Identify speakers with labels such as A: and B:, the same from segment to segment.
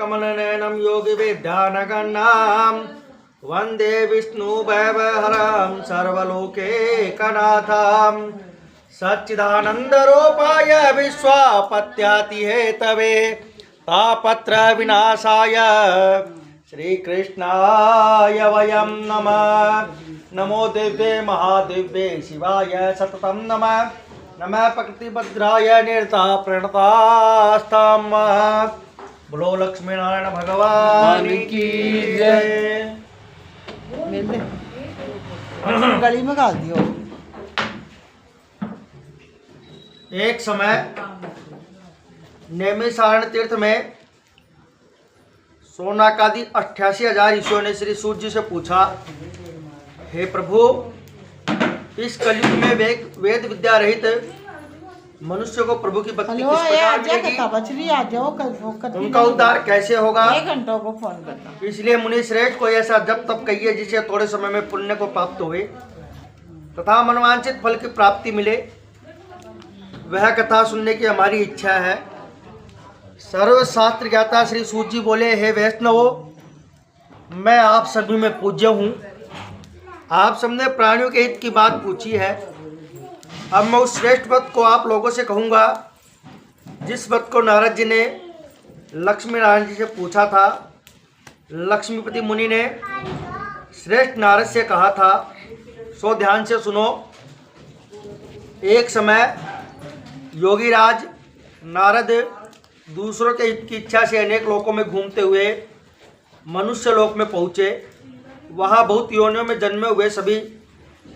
A: कमलनयनं योगिविद्यानगण्णां वन्दे विष्णुवैवहरं सर्वलोकैकनाथं सच्चिदानन्दरूपाय विश्वापत्यातिहेतवे तापत्रविनाशाय श्रीकृष्णाय वयं नमः। नमो दिव्ये महादिव्ये शिवाय सततं नमः। नमः प्रकृतिभद्राय निर्ता प्रणतास्ताम। बोलो लक्ष्मी नारायण भगवान की जय।
B: गली में डाल दियो।
A: एक समय नैमिषारण्य तीर्थ में सोनाकादि 88,000 ऋषियों ने श्री सूर्य जी से पूछा, हे प्रभु, इस कलयुग में वेद विद्या रहित मनुष्य को प्रभु की भक्ति किस प्रकार मिलेगी? उनका उद्धार कैसे होगा?
B: 1 घंटा को फोन करना।
A: इसलिए मुनि श्रेष्ठ को ऐसा जब तब कहिए जिसे थोड़े समय में पुण्य को प्राप्त हुए तथा मनवांछित फल की प्राप्ति मिले। वह कथा सुनने की हमारी इच्छा है। सर्वशास्त्र ज्ञाता श्री सूत जी बोले, हे वैष्णवो, मैं आप सभी में पूज्य हूँ। आप सबने प्राणियों के हित की बात पूछी है। अब मैं उस श्रेष्ठ व्रत को आप लोगों से कहूँगा जिस व्रत को नारद जी ने लक्ष्मी नारायण जी से पूछा था। लक्ष्मीपति मुनि ने श्रेष्ठ नारद से कहा था, सो ध्यान से सुनो। एक समय योगीराज नारद दूसरों के हित की इच्छा से अनेक लोकों में घूमते हुए मनुष्य लोक में पहुँचे। वहाँ बहुत योनियों में जन्मे हुए सभी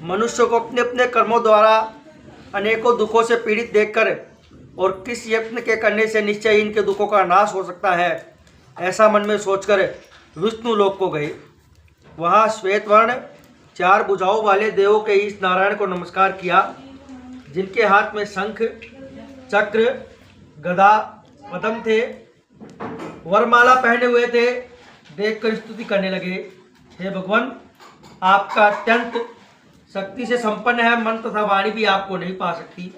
A: मनुष्यों को अपने अपने कर्मों द्वारा अनेकों दुखों से पीड़ित देखकर और किस यत्न के करने से निश्चय इनके दुखों का नाश हो सकता है, ऐसा मन में सोचकर विष्णु लोक को गए। वहाँ श्वेत वर्ण 4 भुजाओं वाले देवों के इस नारायण को नमस्कार किया, जिनके हाथ में शंख, चक्र, गदा, पद्म थे, वरमाला पहने हुए थे। देखकर स्तुति करने लगे, हे भगवान, आपका अत्यंत शक्ति से संपन्न है। मन तथा वाणी भी आपको नहीं पा सकती।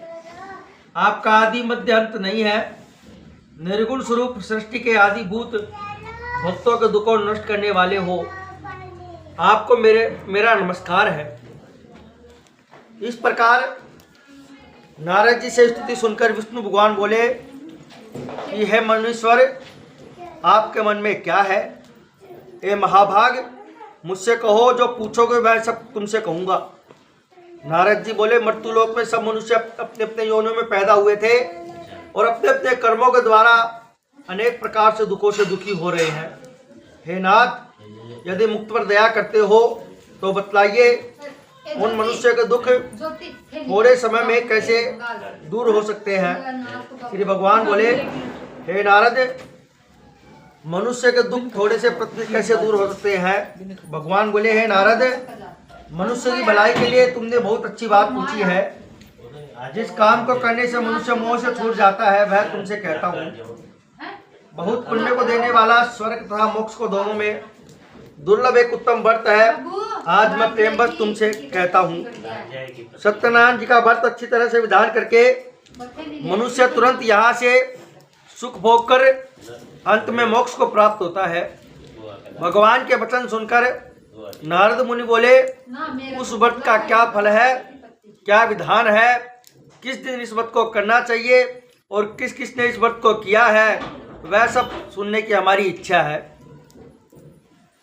A: आपका आदि मध्य अंत नहीं है। निर्गुण स्वरूप सृष्टि के आदिभूत भक्तों के दुखों नष्ट करने वाले हो। आपको मेरा नमस्कार है। इस प्रकार नारद जी से स्तुति सुनकर विष्णु भगवान बोले कि हे मनुष्वर, आपके मन में क्या है? ए महाभाग, मुझसे कहो, जो पूछोगे मैं सब तुमसे कहूँगा। नारद जी बोले, मृत्युलोक में सब मनुष्य अपने अपने योनियों में पैदा हुए थे और अपने अपने कर्मों के द्वारा अनेक प्रकार से दुखों से दुखी हो रहे हैं। हे नाथ, यदि मुक्त पर दया करते हो तो बतलाइए, उन मनुष्य के दुख थोड़े समय में कैसे दूर हो सकते हैं? श्री भगवान बोले, हे नारद, मनुष्य के दुख थोड़े से प्रतिदिन कैसे दूर हो सकते हैं? भगवान बोले, हे नारद, मनुष्य की भलाई के लिए तुमने बहुत अच्छी बात पूछी है। जिस काम को करने से मनुष्य मोह से छूट जाता है वह तुमसे कहता हूँ। बहुत पुण्य को देने वाला स्वर्ग तथा मोक्ष को दोनों में दुर्लभ एक उत्तम व्रत है। आज मैं प्रेम बस तुमसे कहता हूँ। सत्यनारायण जी का व्रत अच्छी तरह से विधान करके मनुष्य तुरंत यहाँ से सुख भोग कर अंत में मोक्ष को प्राप्त होता है। भगवान के वचन सुनकर नारद मुनि बोले, उस व्रत का क्या फल है, क्या विधान है, किस दिन इस व्रत को करना चाहिए और किस किसने इस व्रत को किया है, वह सब सुनने की हमारी इच्छा है।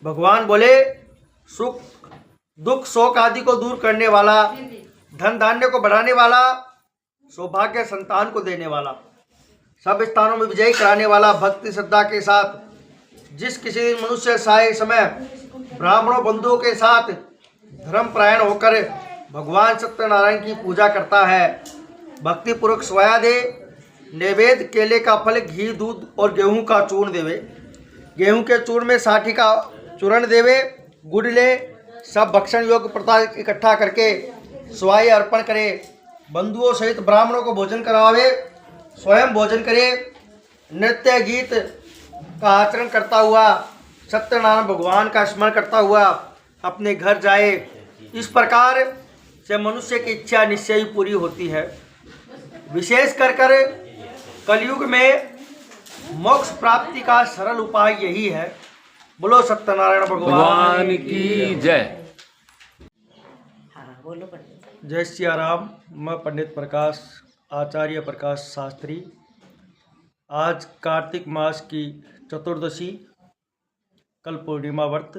A: भगवान बोले, सुख दुख शोक आदि को दूर करने वाला, धन धान्य को बढ़ाने वाला, सौभाग्य संतान को देने वाला, सब स्थानों में विजयी कराने वाला, भक्ति श्रद्धा के साथ जिस किसी दिन मनुष्य साय समय ब्राह्मणों बंधुओं के साथ धर्म प्रायण होकर भगवान सत्यनारायण की पूजा करता है, भक्ति पूर्वक स्वाया दे, नैवेद्य केले का फल, घी, दूध और गेहूं का चूर्ण देवे, गेहूं के चूर्ण में साठी का चूर्ण देवे, गुड़ ले, सब भक्षण योग्य पदार्थ इकट्ठा करके स्वाय अर्पण करे, बंधुओं सहित ब्राह्मणों को भोजन करावे, स्वयं भोजन करे, नृत्य गीत का आचरण करता हुआ सत्यनारायण भगवान का स्मरण करता हुआ अपने घर जाए। इस प्रकार से मनुष्य की इच्छा निश्चय ही पूरी होती है। विशेष कर कलयुग में मोक्ष प्राप्ति का सरल उपाय यही है। बोलो सत्यनारायण
C: भगवान की जय।
B: हाँ बोलो पंडित।
A: जय सिया राम। मैं पंडित प्रकाश, आचार्य प्रकाश शास्त्री। आज कार्तिक मास की चतुर्दशी, कल पूर्णिमा व्रत।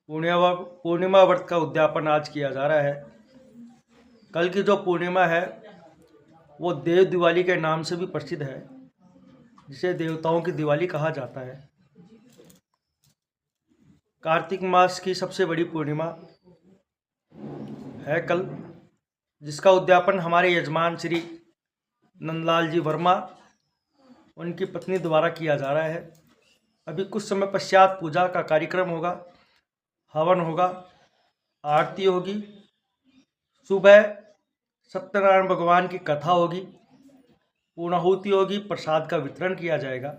A: पूर्णिमा व्रत का उद्यापन आज किया जा रहा है। कल की जो पूर्णिमा है वो देव दिवाली के नाम से भी प्रसिद्ध है, जिसे देवताओं की दिवाली कहा जाता है। कार्तिक मास की सबसे बड़ी पूर्णिमा है कल, जिसका उद्यापन हमारे यजमान श्री नंदलाल जी वर्मा, उनकी पत्नी द्वारा किया जा रहा है। अभी कुछ समय पश्चात पूजा का कार्यक्रम होगा, हवन होगा, आरती होगी, सुबह सत्यनारायण भगवान की कथा होगी, पूर्णाहुति होगी, प्रसाद का वितरण किया जाएगा,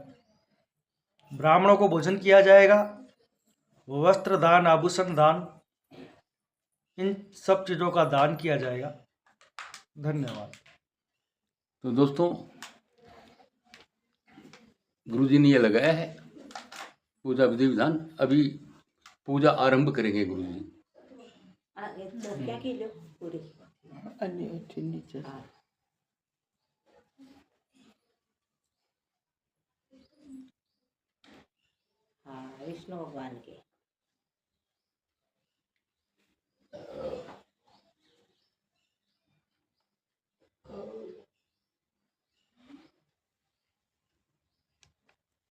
A: ब्राह्मणों को भोजन किया जाएगा, वस्त्र दान, आभूषण दान, इन सब चीज़ों का दान किया जाएगा। धन्यवाद।
C: तो दोस्तों, गुरुजी ने ये लगाया है पूजा विधि विधान। अभी पूजा आरंभ करेंगे गुरुजी।
B: क्या किलो पूरी नीचे। हाँ, विष्णु भगवान के